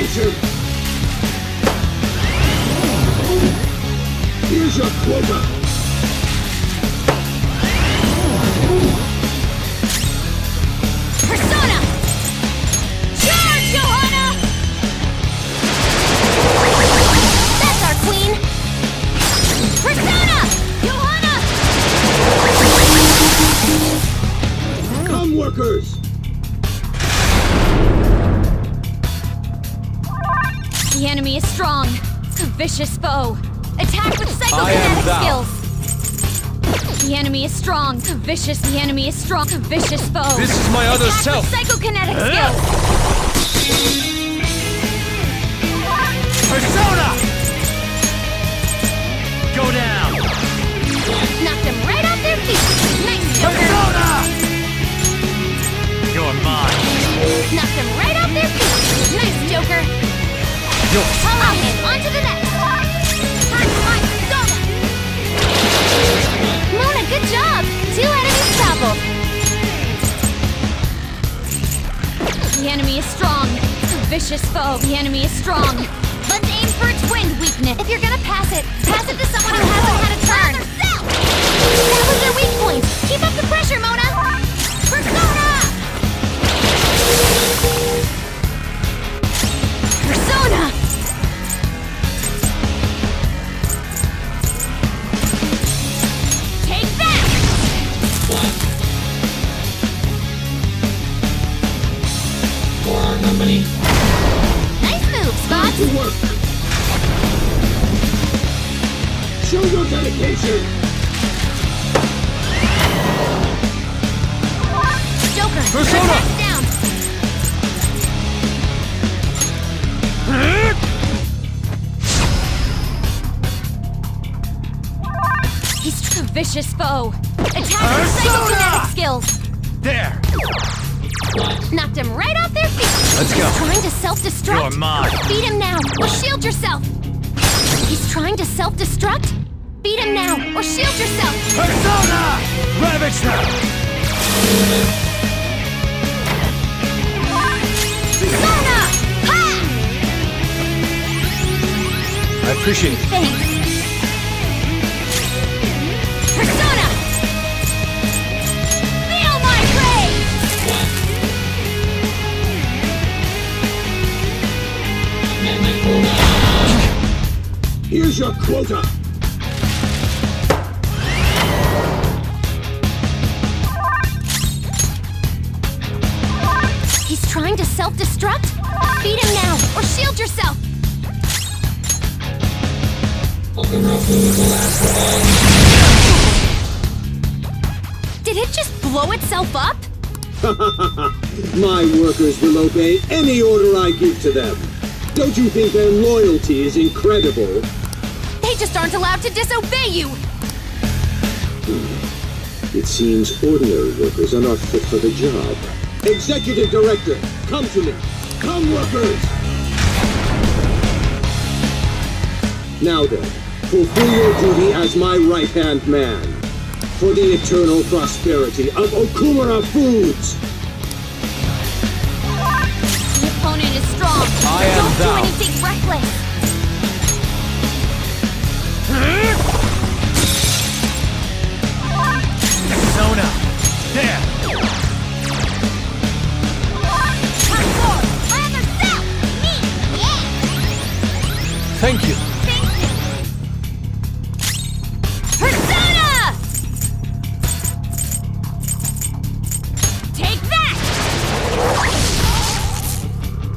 dedication! Here's your quota! Persona! Charge, Johanna! That's our queen! Persona! Johanna! Come, workers! The enemy is strong. A vicious foe. Attack with psychokinetic skills. The enemy is strong. A vicious. The enemy is strong. A vicious foe. This is my other Attack self. with psychokinetic skills. Persona! Go down! Knocked them right off their feet. Nice, Joker. Persona! You're mine. Knocked them right off their feet. Nice, Joker. Yours. Follow him. On to the next. Mona, good job. 2 enemies toppled. The enemy is strong. A vicious foe. The enemy is strong. Let's aim for its wind weakness. If you're gonna pass it to someone who hasn't had a turn. That was their weak point. Keep up the pressure, Mona. Persona! Persona! Take that! For our company. Nice move, Spot. To work! Show your dedication! Joker, Persona! attack down. He's a vicious foe. Attack with psychokinetic skills. There! Knocked him right off their feet. Let's go. He's trying to self-destruct. You're mine. Beat him now, or shield yourself. He's trying to self-destruct. Beat him now, or shield yourself. Persona! Ravage them! Persona! Ha! I appreciate it. Thanks. Persona! Feel my rage! Here's your quota! He's trying to self-destruct? Beat him now, or shield yourself! Did it just blow itself up? My workers will obey any order I give to them. Don't you think their loyalty is incredible? They just aren't allowed to disobey you! It seems ordinary workers are not fit for the job. Executive Director, come to me. Come, workers! Now then, fulfill your duty as my right-hand man. For the eternal prosperity of Okumaru Foods! The opponent is strong. I am Don't thou. do anything reckless. Persona! There! Come forward. Rather south. Me. Yeah. Thank you. Thank you. Persona! Take that!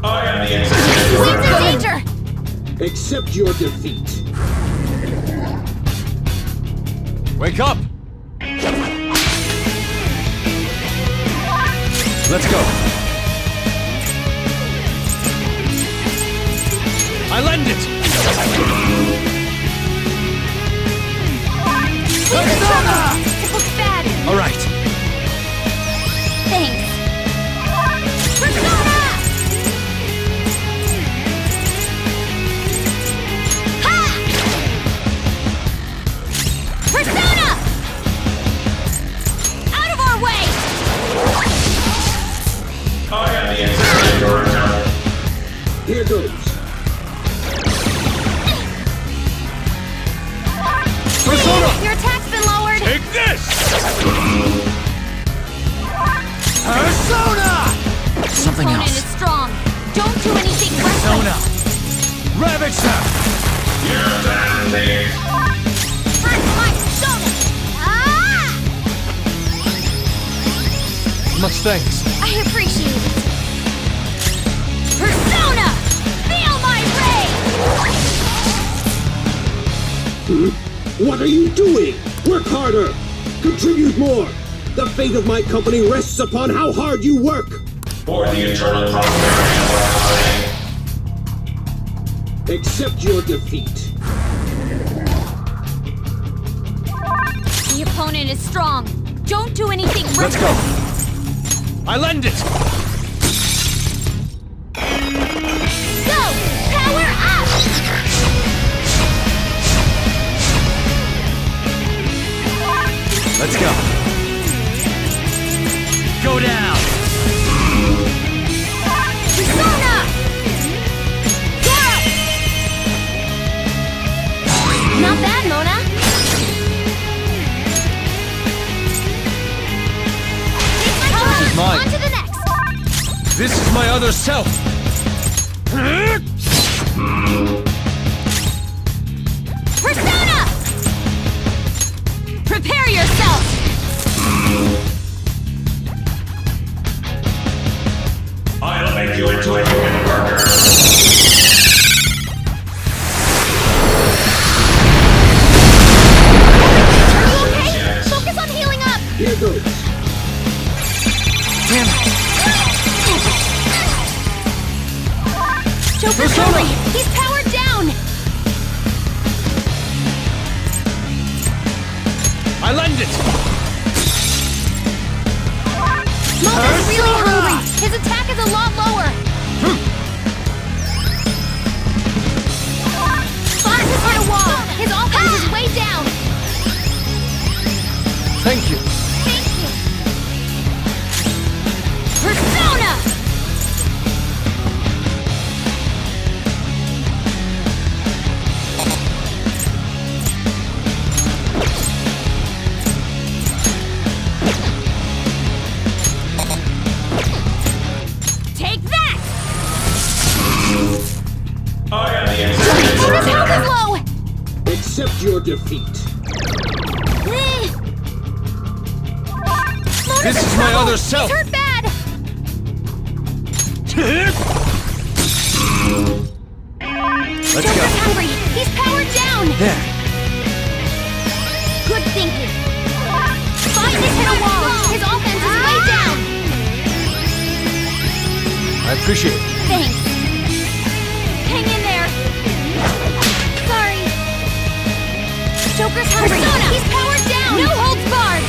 I am the executive Queen's director. in danger! Accept your defeat. Wake up! Let's go. I lend it! Persona! It looks bad. All right. Thanks. Persona! Ha! Persona! Out of our way! I am the executive director. Here goes. Your attack's been lowered! Take this! Persona! Something Opponent else. is strong. Don't do anything Persona! reckless. Ravage them! Use and leave. My persona! Ah! Much thanks. I appreciate it. Persona! Feel my rage! What are you doing? Work harder! Contribute more! The fate of my company rests upon how hard you work! For the eternal prosperity of our company. Accept your defeat. The opponent is strong. Don't do anything Let's reckless. go. I lend it! Go! Power up! Let's go. Go down! Persona! Goro! Not bad, Mona. Take my turn. is mine. On to the next. This is my other self! Persona! Prepare yourself! I'll make you into a human burger. Are you okay? Focus on healing up! Here goes. Damn it! Joker's Persona! hungry! He's powered down! I lend it! Mona's really Persona! hungry! His attack is a lot lower! Fox has hit a wall! His offense is way down! Thank you. Thank you! Persona! Take that! I am the Mona's health is executive. low! Accept your defeat. Mona's This in is my trouble. other self. He's hurt bad! Let's Joker's go. hungry! He's powered down! There. Good thinking! Fox has hit a wall! His offense is way down! I appreciate it. Thanks. Hang in there. Sorry. Joker's hungry. Persona! He's powered down! No holds barred!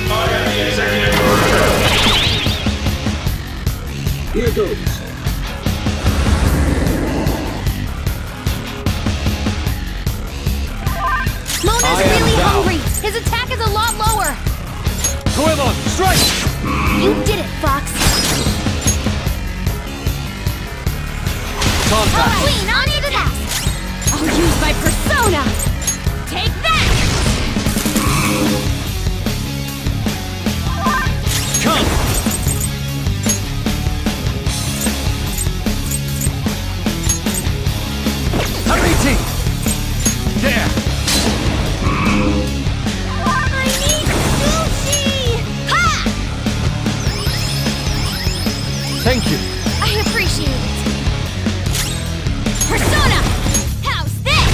I am the executive director. Here goes. Mona's I am really thou. hungry. His attack is a lot lower. Goemon, strike! You did it, Fox. Contact! Clean on to the task. I'll use my persona. Take that! Come! Hariti! There! I need sushi! Ha! Thank you. I appreciate it. Persona! How's this?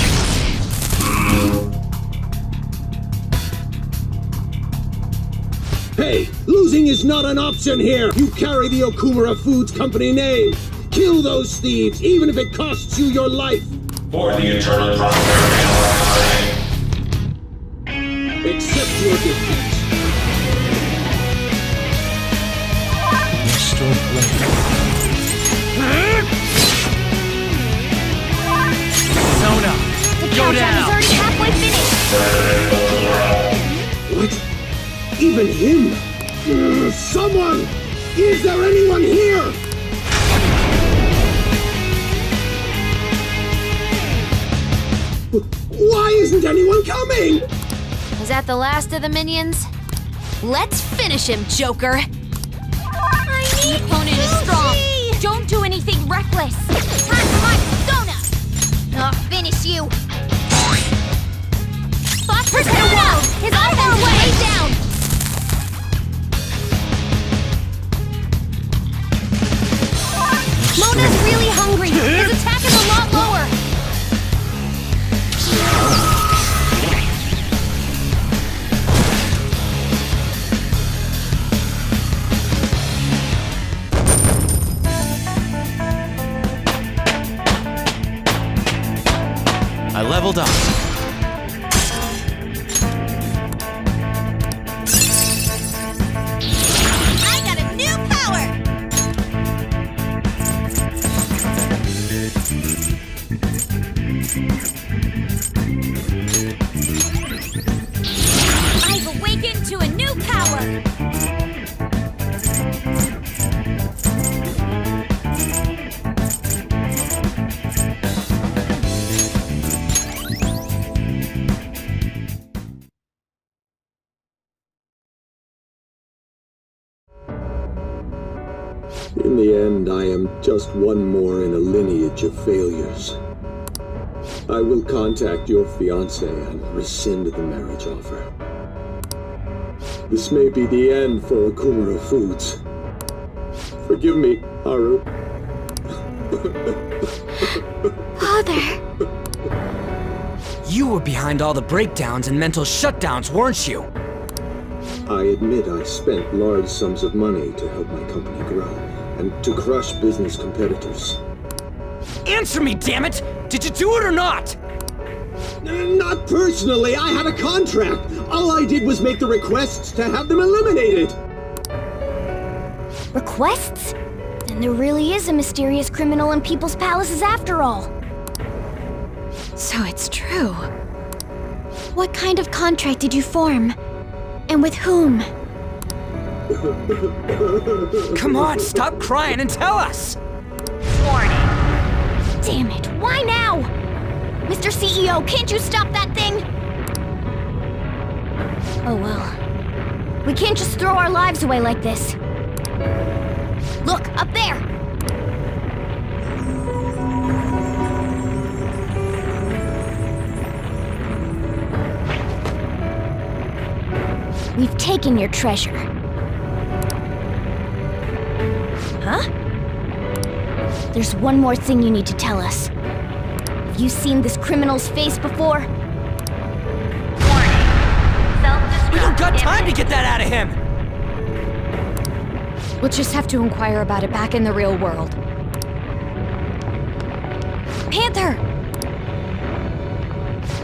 Hey, losing is not an option here! You carry the Okumaru Foods Company name! Kill those thieves, even if it costs you your life! For the eternal prosperity of our company. Accept your defeat. Persona! The Go countdown is down! already halfway finished. What? Even him? Someone! Is there anyone here? Why isn't anyone coming? Is that the last of the minions? Let's finish him, Joker! I need opponent is strong! Don't do anything reckless! Time for my persona! I'll finish you! Fox persona! His offense way down! Mona's really hungry! His attack is a lot lower! I leveled up. I got a new power! I've awakened to a new power! In the end, I am just one more in a lineage of failures. I will contact your fiancé and rescind the marriage offer. This may be the end for Okumaru Foods. Forgive me, Haru. Father! You were behind all the breakdowns and mental shutdowns, weren't you? I admit I spent large sums of money to help my company grow, and to crush business competitors. Answer me, damn it! Did you do it or not? Not personally, I had a contract! All I did was make the requests to have them eliminated! Requests? Then there really is a mysterious criminal in people's palaces after all. So it's true. What kind of contract did you form? And with whom? Come on, stop crying and tell us! Damn it, why now? Mr. CEO, can't you stop that thing? Oh well. We can't just throw our lives away like this. Look, up there! We've taken your treasure. Huh? There's one more thing you need to tell us. Have you seen this criminal's face before? We don't got time to get that out of him! We'll just have to inquire about it back in the real world. Panther!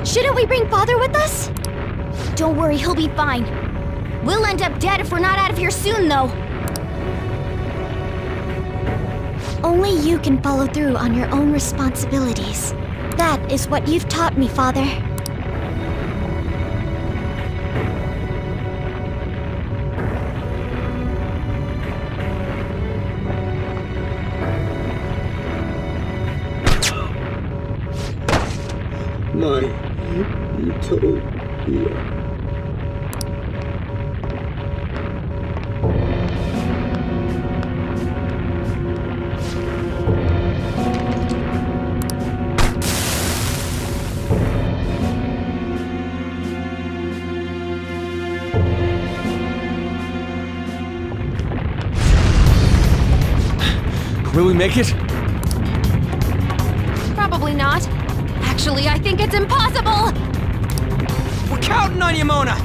Shouldn't we bring Father with us? Don't worry, he'll be fine. We'll end up dead if we're not out of here soon, though. Only you can follow through on your own responsibilities. That is what you've taught me, Father. My utopia. Will we make it? Probably not. Actually, I think it's impossible! We're counting on you, Mona!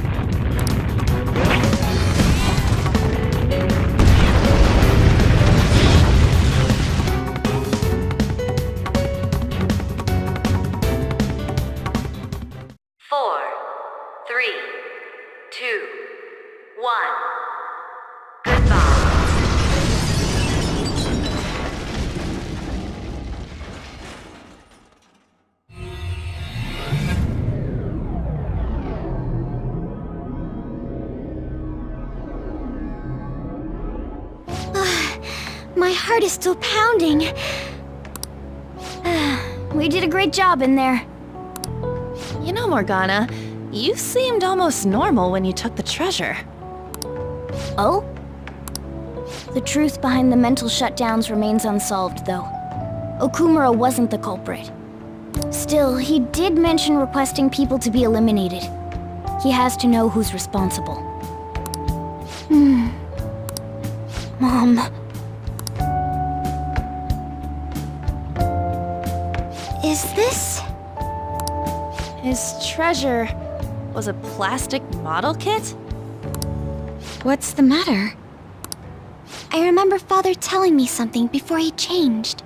Four, three, two, one. Goodbye. My heart is still pounding. We did a great job in there. You know, Morgana, you seemed almost normal when you took the treasure. Oh? The truth behind the mental shutdowns remains unsolved, though. Okumaru wasn't the culprit. Still, he did mention requesting people to be eliminated. He has to know who's responsible. Mom. Is this... His treasure was a plastic model kit? What's the matter? I remember Father telling me something before he changed.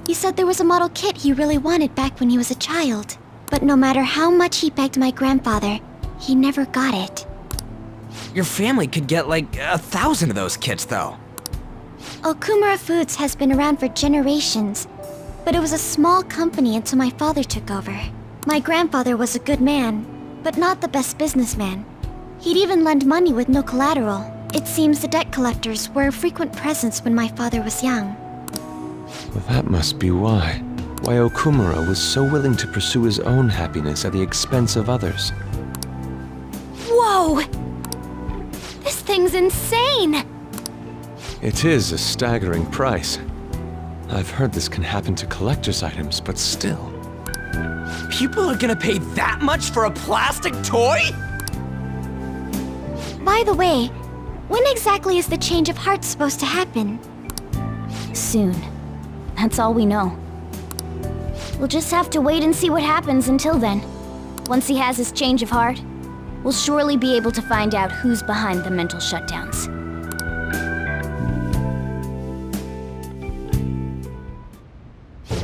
He said there was a model kit he really wanted back when he was a child. But no matter how much he begged my grandfather, he never got it. Your family could get like 1,000 of those kits, though. Okumaru Foods has been around for generations, but it was a small company until my father took over. My grandfather was a good man, but not the best businessman. He'd even lend money with no collateral. It seems the debt collectors were a frequent presence when my father was young. Well, that must be why. Why Okumaru was so willing to pursue his own happiness at the expense of others. Whoa! This thing's insane! It is a staggering price. I've heard this can happen to collector's items, but still. People are gonna pay that much for a plastic toy? By the way, when exactly is the change of heart supposed to happen? Soon. That's all we know. We'll just have to wait and see what happens until then. Once he has his change of heart, we'll surely be able to find out who's behind the mental shutdowns.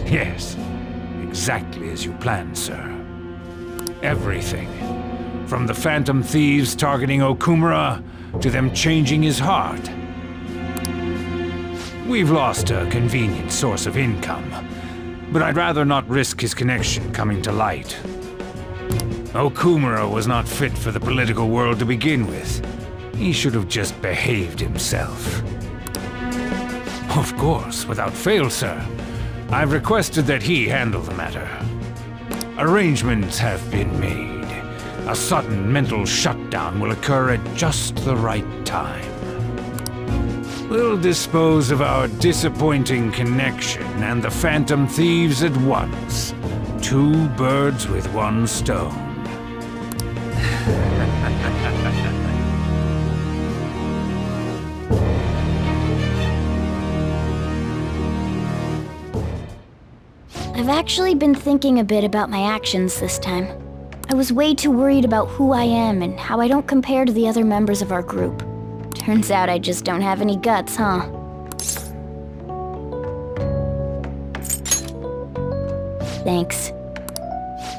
Yes, exactly as you planned, sir. Everything. From the phantom thieves targeting Okumaru, to them changing his heart. We've lost a convenient source of income, but I'd rather not risk his connection coming to light. Okumaru was not fit for the political world to begin with. He should have just behaved himself. Of course, without fail, sir. I've requested that he handle the matter. Arrangements have been made. A sudden mental shutdown will occur at just the right time. We'll dispose of our disappointing connection and the phantom thieves at once. 2 birds with 1 stone. I've actually been thinking a bit about my actions this time. I was way too worried about who I am and how I don't compare to the other members of our group. Turns out I just don't have any guts, huh? Thanks.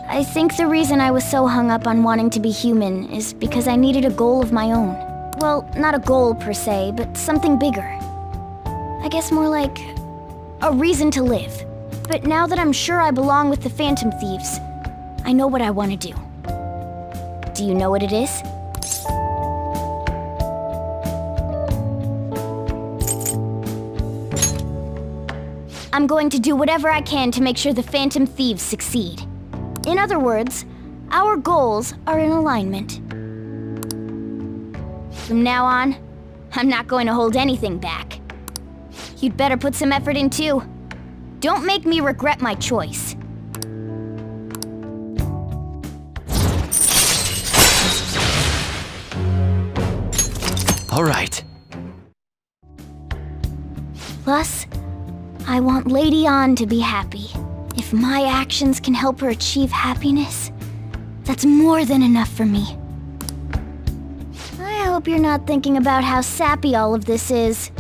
I think the reason I was so hung up on wanting to be human is because I needed a goal of my own. Well, not a goal per se, but something bigger. I guess more like a reason to live. But now that I'm sure I belong with the Phantom Thieves, I know what I want to do. Do you know what it is? I'm going to do whatever I can to make sure the Phantom Thieves succeed. In other words, our goals are in alignment. From now on, I'm not going to hold anything back. You'd better put some effort in too. Don't make me regret my choice. All right. Plus, I want Lady An to be happy. If my actions can help her achieve happiness, that's more than enough for me. I hope you're not thinking about how sappy all of this is.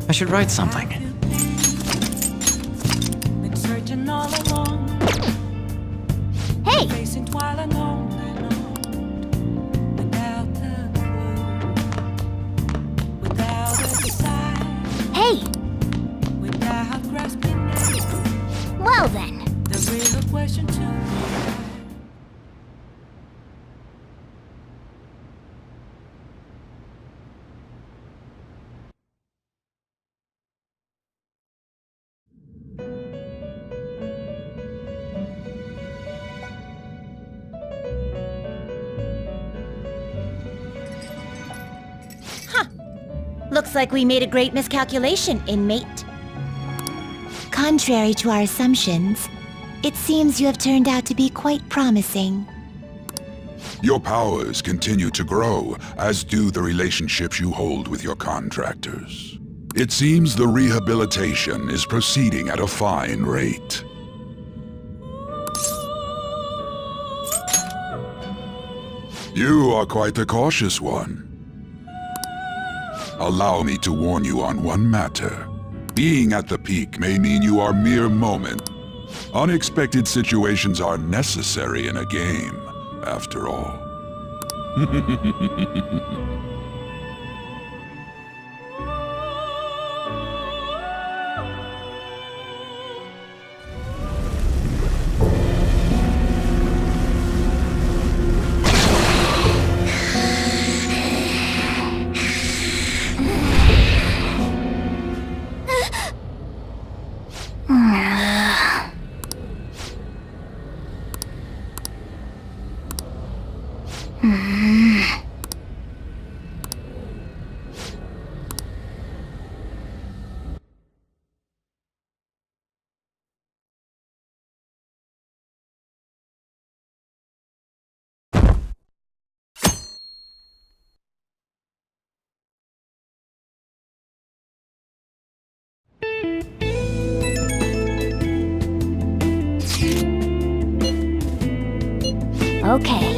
I should write something. Been searching all along. Hey! Without grasping at Well then. the real question to Looks like we made a great miscalculation, inmate. Contrary to our assumptions, it seems you have turned out to be quite promising. Your powers continue to grow, as do the relationships you hold with your contractors. It seems the rehabilitation is proceeding at a fine rate. You are quite the cautious one. Allow me to warn you on one matter. Being at the peak may mean you are mere moment. Unexpected situations are necessary in a game, after all. Okay.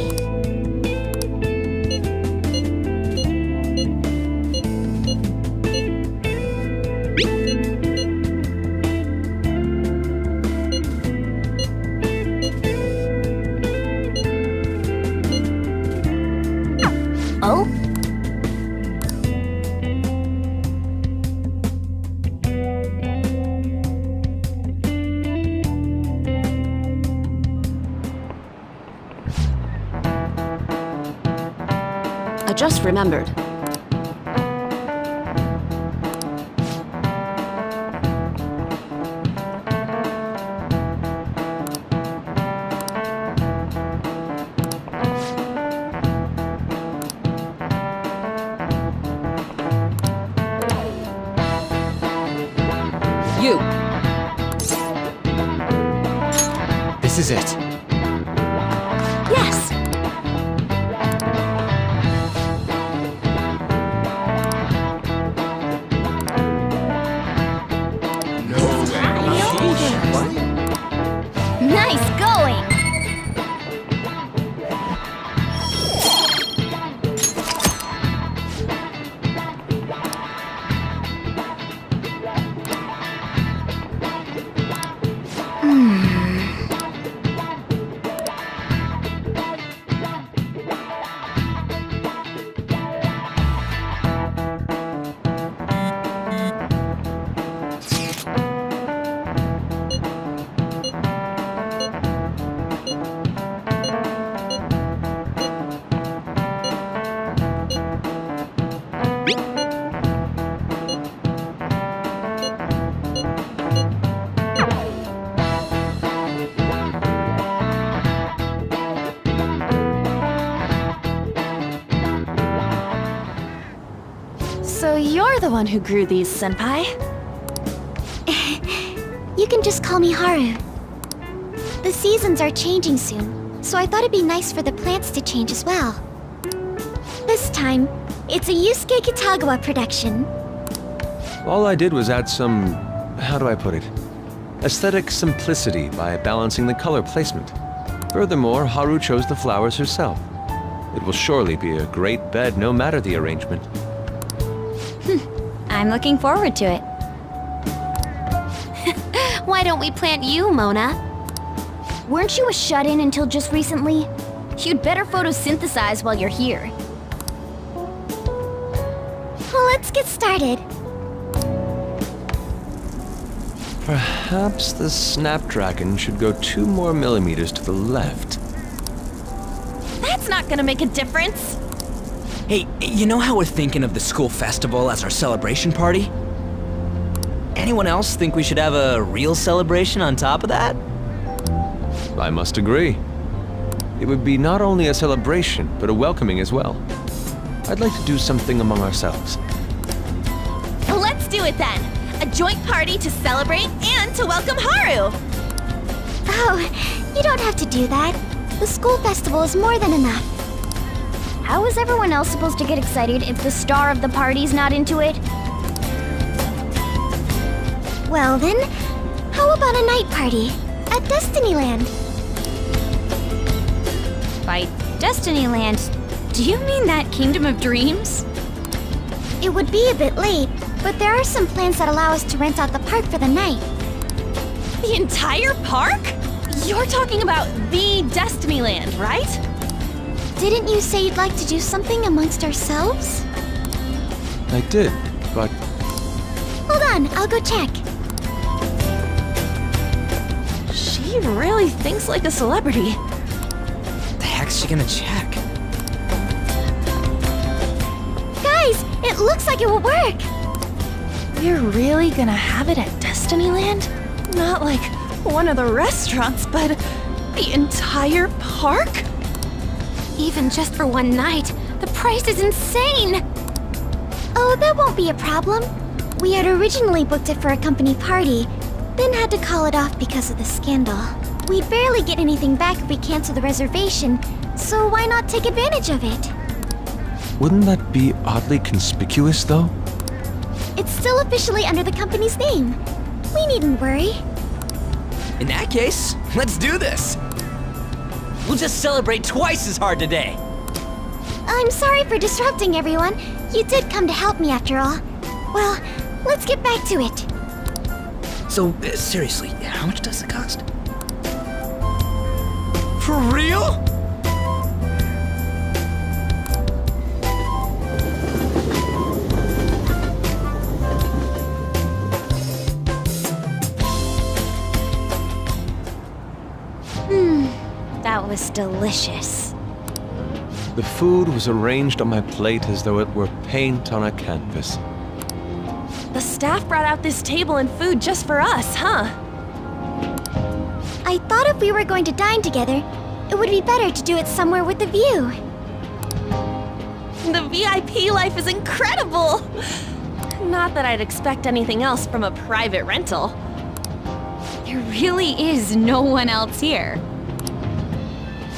Oh? I just remembered. You! This is it. Yes! Nice going! So you're the one who grew these, Senpai? You can just call me Haru. The seasons are changing soon, so I thought it'd be nice for the plants to change as well. This time, it's a Yusuke Kitagawa production. All I did was add some, how do I put it, aesthetic simplicity by balancing the color placement. Furthermore, Haru chose the flowers herself. It will surely be a great bed no matter the arrangement. I'm looking forward to it. Why don't we plant you, Mona? Weren't you a shut-in until just recently? You'd better photosynthesize while you're here. Well, let's get started. Perhaps the Snapdragon should go 2 more millimeters to the left. That's not gonna make a difference. Hey, you know how we're thinking of the school festival as our celebration party? Anyone else think we should have a real celebration on top of that? I must agree. It would be not only a celebration, but a welcoming as well. I'd like to do something among ourselves. Let's do it then. A joint party to celebrate and to welcome Haru. Oh, you don't have to do that. The school festival is more than enough. How is everyone else supposed to get excited if the star of the party's not into it? Well then, how about a night party at Destinyland? By Destinyland, do you mean that Kingdom of Dreams? It would be a bit late, but there are some plans that allow us to rent out the park for the night. The entire park? You're talking about the Destinyland, right? Didn't you say you'd like to do something amongst ourselves? I did, but Hold on, I'll go check. She really thinks like a celebrity. The heck's she gonna check? Guys, it looks like it will work. We're really gonna have it at Destinyland? Not like one of the restaurants, but the entire park? Even just for one night, the price is insane! Oh, that won't be a problem. We had originally booked it for a company party, then had to call it off because of the scandal. We'd barely get anything back if we cancel the reservation, so why not take advantage of it? wouldn't that be oddly conspicuous, though? It's still officially under the company's name. We needn't worry. In that case, let's do this. We'll just celebrate twice as hard today. I'm sorry for disrupting everyone. You did come to help me after all. Well, let's get back to it. So, seriously, how much does it cost? For real? That was delicious. The food was arranged on my plate as though it were paint on a canvas. The staff brought out this table and food just for us, huh? I thought if we were going to dine together, it would be better to do it somewhere with a view. The VIP life is incredible! Not that I'd expect anything else from a private rental. There really is no one else here.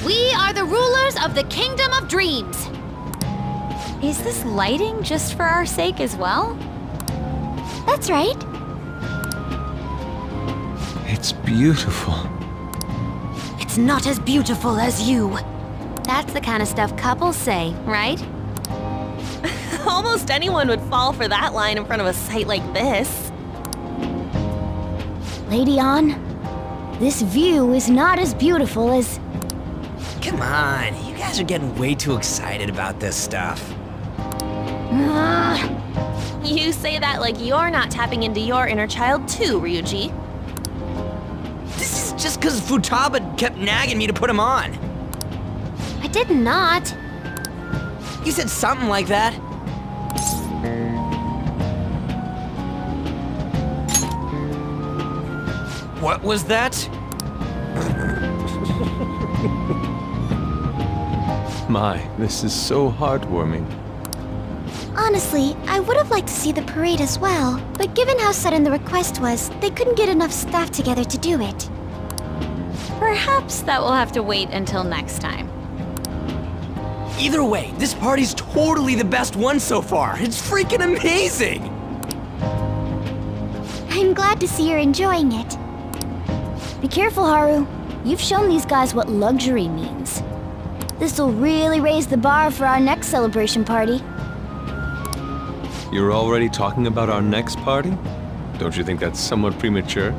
We are the rulers of the Kingdom of Dreams. Is this lighting just for our sake as well? That's right. It's beautiful. It's not as beautiful as you. That's the kind of stuff couples say, right? Almost anyone would fall for that line in front of a sight like this. Lady On, this view is not as beautiful as... Come on, you guys are getting way too excited about this stuff. You say that like you're not tapping into your inner child too, Ryuji. This is just because Futaba kept nagging me to put him on. I did not. You said something like that. What was that? My, this is so heartwarming. Honestly, I would have liked to see the parade as well, but given how sudden the request was, they couldn't get enough staff together to do it. Perhaps that will have to wait until next time. Either way, this party's totally the best one so far. It's freaking amazing! I'm glad to see you're enjoying it. Be careful, Haru. You've shown these guys what luxury means. This'll really raise the bar for our next celebration party. You're already talking about our next party? Don't you think that's somewhat premature?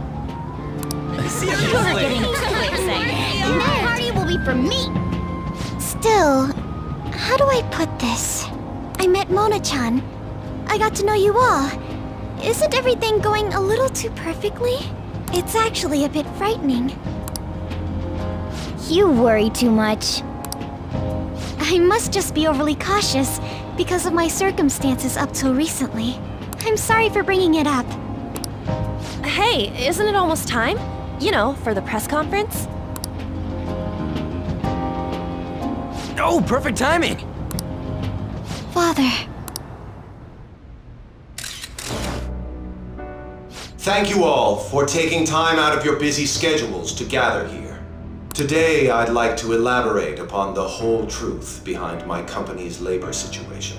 You're getting too excited. And that party will be for me. Still, how do I put this? I met Mona-chan. I got to know you all. Isn't everything going a little too perfectly? It's actually a bit frightening. You worry too much. I must just be overly cautious because of my circumstances up till recently. I'm sorry for bringing it up. Hey, isn't it almost time? You know, for the press conference? Oh, perfect timing! Father. Thank you all for taking time out of your busy schedules to gather here. Today, I'd like to elaborate upon the whole truth behind my company's labor situation.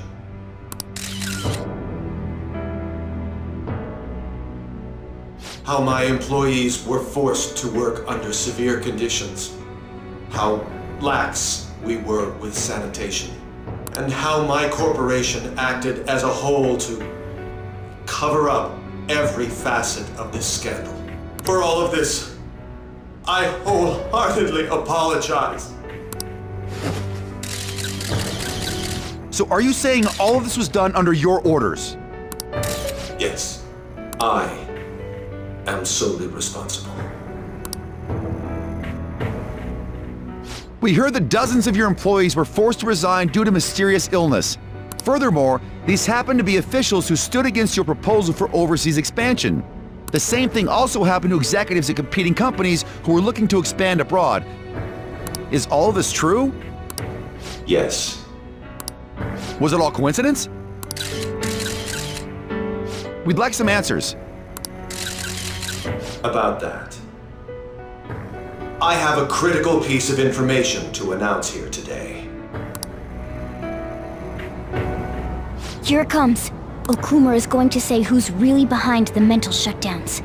How my employees were forced to work under severe conditions. How lax we were with sanitation. And how my corporation acted as a whole to cover up every facet of this scandal. For all of this, I wholeheartedly apologize. So are you saying all of this was done under your orders? Yes, I am solely responsible. We heard that dozens of your employees were forced to resign due to mysterious illness. Furthermore, these happened to be officials who stood against your proposal for overseas expansion. The same thing also happened to executives at competing companies who were looking to expand abroad. Is all of this true? Yes. Was it all coincidence? We'd like some answers. About that, I have a critical piece of information to announce here today. Here it comes. Okumaru is going to say who's really behind the mental shutdowns.